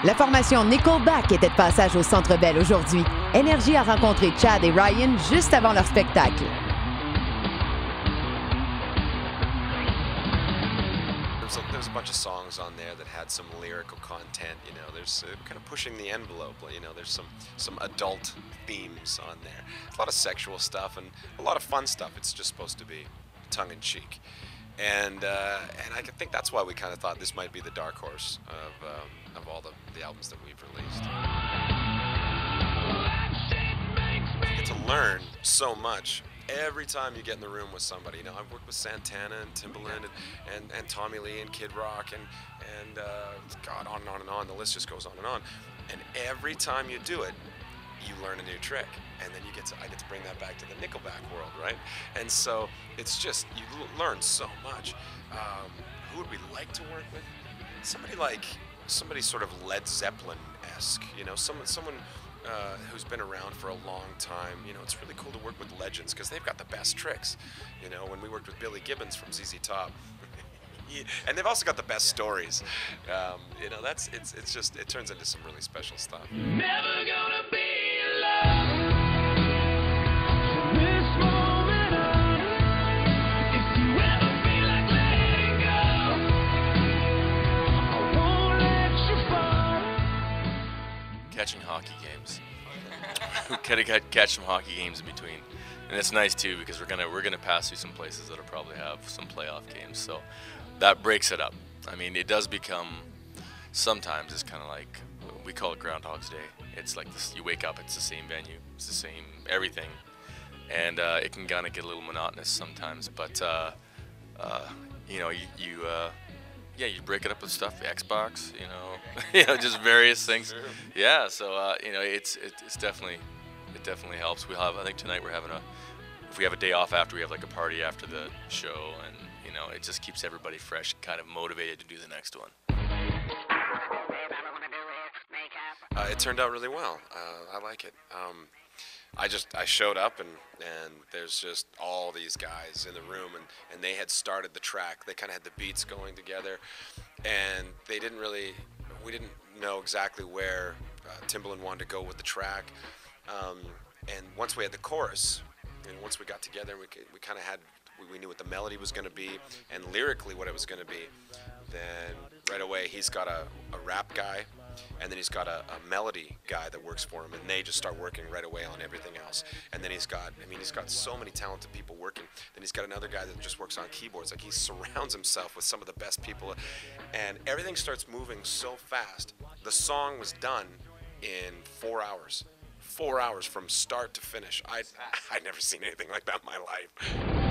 La formation Nickelback était de passage au Centre Bell aujourd'hui. Énergie a rencontré Chad et Ryan juste avant leur spectacle. There's a bunch of songs on there that had some lyrical content, you know, there's kind of pushing the envelope, you know, there's some adult themes on there. A lot of sexual stuff and a lot of fun stuff. It's just supposed to be tongue-in-cheek. And I think that's why we kind of thought this might be the dark horse of all the albums that we've released. You get to learn so much every time you get in the room with somebody. You know, I've worked with Santana and Timbaland and Tommy Lee and Kid Rock and God, on and on and on. The list just goes on and on. And every time you do it, you learn a new trick, and then I get to bring that back to the Nickelback world, right? And so it's just, you learn so much. Who would we like to work with? Somebody sort of Led Zeppelin-esque, you know, someone who's been around for a long time. You know, it's really cool to work with legends because they've got the best tricks. You know, when we worked with Billy Gibbons from ZZ Top, and they've also got the best stories. You know, it turns into some really special stuff. Never gonna be alone. Catching hockey games. Gotta catch some hockey games in between, and it's nice too because we're gonna pass through some places that'll probably have some playoff games, so that breaks it up. I mean, it does become sometimes it's kind of like we call it Groundhog's Day. It's like this, you wake up, it's the same venue, it's the same everything, and it can kind of get a little monotonous sometimes. But you know, you break it up with stuff, Xbox, you know, just various things. Sure. Yeah, so you know, it definitely helps. I think tonight if we have a day off after, we have like a party after the show, and you know, it just keeps everybody fresh, kind of motivated to do the next one. It turned out really well. I like it. I showed up and there's just all these guys in the room and they had started the track. They kind of had the beats going together, and we didn't know exactly where Timbaland wanted to go with the track. And once we had the chorus, and once we got together, we kind of we knew what the melody was going to be and lyrically what it was going to be. Then right away he's got a rap guy, and then he's got a melody guy that works for him, and they just start working right away on everything else. And then he's got so many talented people working. Then he's got another guy that just works on keyboards. Like, he surrounds himself with some of the best people, and everything starts moving so fast. The song was done in 4 hours. 4 hours from start to finish. I'd never seen anything like that in my life.